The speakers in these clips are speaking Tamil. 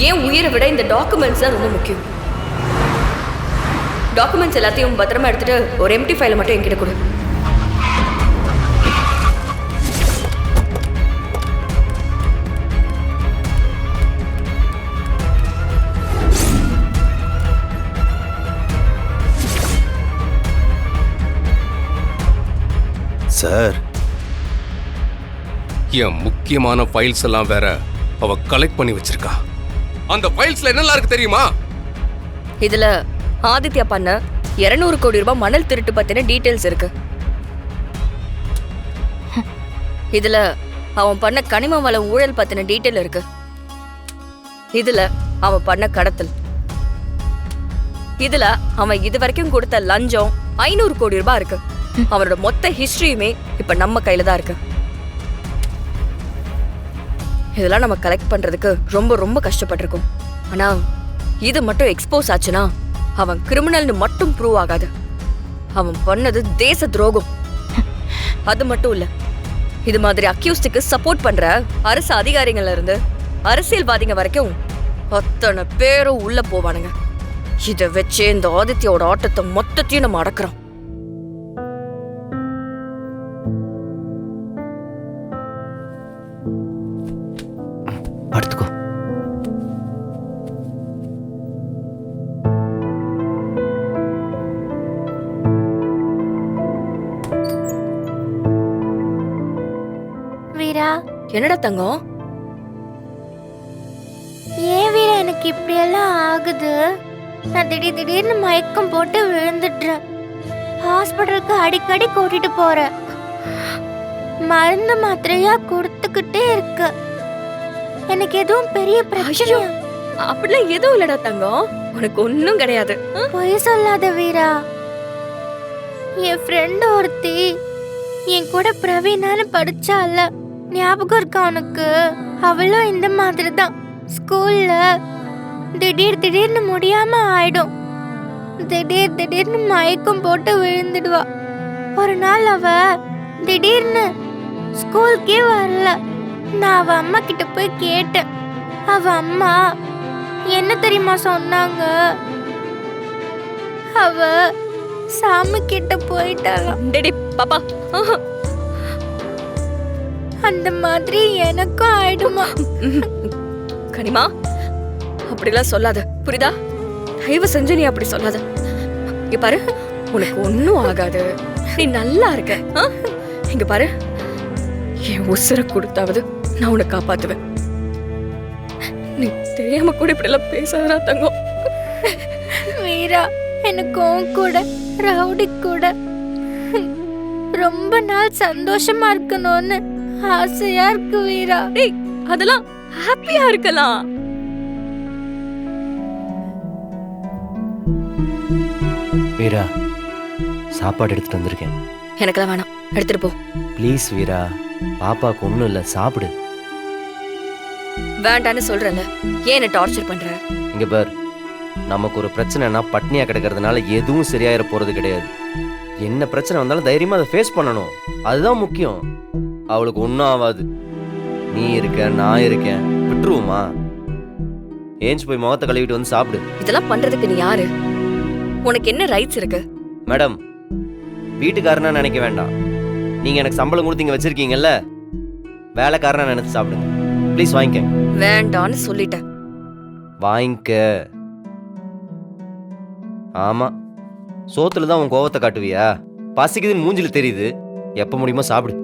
ஏன் உயிரை விட இந்த டாக்குமெண்ட்ஸ் தான் ரொம்ப முக்கியம். டாக்குமெண்ட்ஸ் எல்லாத்தையும் பத்திரமா எடுத்துட்டு ஒரு எம்டி ஃபைலை மட்டும் என்கிட்ட கொடு. சார், என் முக்கியமான ஃபைல்ஸ் எல்லாம் வேற அவ கலெக்ட் பண்ணி வச்சிருக்கா. அந்த ஃபைல்ஸ்ல என்னெல்லாம் இருக்கு தெரியுமா? இதுல ஆதித்யா பண்ண 200 கோடி ரூபாய் மணல் திருட்டு பத்தின டீடைல்ஸ் இருக்கு. இதுல அவன் பண்ண கனிம வள ஊழல் பத்தின டீடைல் இருக்கு. இதுல அவன் பண்ண கடத்தல். இதுல அவன் இது வரைக்கும் கொடுத்த லஞ்சம் 500 கோடி ரூபாய் இருக்கு. அவனோட மொத்த ஹிஸ்டரியுமே இப்ப நம்ம கையில தான் இருக்கு. இதெல்லாம் நம்ம கலெக்ட் பண்றதுக்கு ரொம்ப ரொம்ப கஷ்டப்பட்டிருக்கோம். ஆனா இது மட்டும் எக்ஸ்போஸ் ஆச்சுன்னா அவன் கிரிமினல்னு மட்டும் ப்ரூவ் ஆகாது. அவன் பண்ணது தேச துரோகம். அது மட்டும் இல்ல, இது மாதிரி அக்யூஸ்டுக்கு சப்போர்ட் பண்ற அரசு அதிகாரிகள்ல இருந்து அரசியல்வாதிங்க வரைக்கும் அத்தனை பேரும் உள்ள போவானுங்க. இதை வச்சே இந்த ஆதித்யோட ஆட்டத்தை மொத்தத்தையும் நம்ம அடக்குறோம். அடுத்துக்கோ. வீரா, என்னடா தங்கம்? ஏன் வீரா எனக்கு இப்படி எல்லாம் ஆகுது? நான் திடீர்னு மயக்கம் போட்டு விழுந்துடுறேன். ஹாஸ்பிட்டலுக்கு அடிக்கடி கூட்டிட்டு போறேன். மருந்து மாத்திரையா கொடுத்துக்கிட்டே இருக்கு. எனக்கு எதுவும் பெரிய பிரச்சனை? அப்படிலாம் எதுவும் இல்லடா தங்கம், உனக்கு ஒன்னும் கிடையாது. பொய் சொல்லாத வீரா. என் ஃப்ரெண்ட் ஒருத்தி என் கூட பிரவீனான்னு படிச்சால, ஞாபகம் இருக்கா உனக்கு? அவளும் இந்த மாதிரி தான். ஸ்கூல்ல திடீர்னு முடியாம ஆயிடும். திடீர்னு மயக்கம் போட்டு விழுந்துடுவா. ஒரு நாள் அவ திடீர்னு ஸ்கூலுக்கே வரல. நான் அவ அம்மா கிட்ட போய் கேட்டேன். அவ அம்மா என்ன தெரியுமா சொன்னாங்க? அவ சாமி கிட்ட போயிட்டாளாம். டேடி பாப்பா, அந்த மாதிரி எனக்கும் ஆயிடுமா? கனிமா, அப்படிலாம் சொல்லாத, புரியுதா? தயவு செஞ்சு நீ அப்படி சொல்லாத. இங்க பாரு, உனக்கு ஒன்னும் ஆகாது. நீ நல்லா இருக்க. இங்க பாரு, என் உசுரை கொடுத்தாவது நான் உன்னை காப்பாத்துவேன். நீ தெரியாம கூட இப்படி எல்லாம் பேசாதடா தங்கம். வீரா, எனக்கு உன் கூட ரவுடி கூட ரொம்ப நாள் சந்தோஷமா இருக்கணும்னு ஆசையா இருக்கு வீரா. டேய், அதெல்லாம் ஹாப்பியா இருக்கலாம். வீரா, சாப்பாடு எடுத்துட்டு வந்திருக்கேன். எனக்கெல்லாம் வேணாம், எடுத்துட்டு போ. ப்ளீஸ் வீரா, பாப்பாக்கு ஒன்றும் இல்லை, சாப்பிடு. வேண்டான்னு சொல்றேன்ல, ஏன் என்ன டார்ச்சர் பண்ற? இங்க பார், நமக்கு ஒரு பிரச்சனைனா பட்னியா கிடக்கிறதுனால எதுவும் சரியாயிர போறது கிடையாது. என்ன பிரச்சனை வந்தாலும் தைரியமா அதை ஃபேஸ் பண்ணணும். அதுதான் முக்கியம். அவளுக்கு ஒன்றும் ஆகாது. நீ இருக்க, நான் இருக்கேன், விட்டுருவோமா? ஏஞ்சி போய் முகத்தை கழுவிட்டு வந்து சாப்பிடு. இதெல்லாம் பண்றதுக்கு நீ யாரு? உனக்கு என்ன ரைட்ஸ் இருக்கு? மேடம், வீட்டுக்காரனா நினைக்க வேண்டாம். நீங்க எனக்கு சம்பளம் கொடுத்து இங்க வச்சிருக்கீங்கல்ல, வேலைக்காரனா நினைச்சு சாப்பிடுங்க. ப்ளீஸ் வாங்கிக்க. வேண்டான்னு சொல்லிட்டேன். வாங்கிக்க. ஆமா, சோத்துல தான் உன் கோவத்தை காட்டுவியா? பசிக்குதுன்னு மூஞ்சில தெரியுது. எப்ப முடியுமோ சாப்பிடு.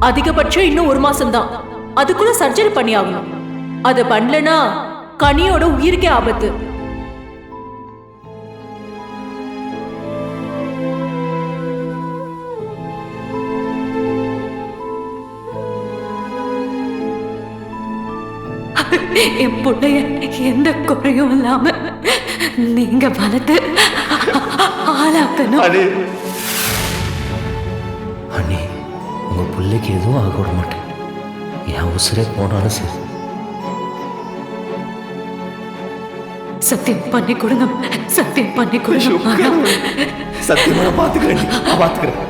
அதிகபட்சம் இன்னும் 1 மாசம்தான். அதுக்குள்ள சர்ஜரி பண்ணி ஆகணும். அதை பண்ணலனா கனியோட உயிருக்கே ஆபத்து. என் பிள்ளைய எந்த குறையும் இல்லாம நீங்க வளர்த்து ஆளாக்கணும். அண்ணி, உங்க பிள்ளைக்கு எதுவும் ஆக விட மாட்டேன். என் உசுரே போனாலும் சரி. சத்தியம் பண்ணி கொடுங்க, சத்தியம் பண்ணி கொடுங்க. சத்தியமா நான் பாத்துக்கிறேன்.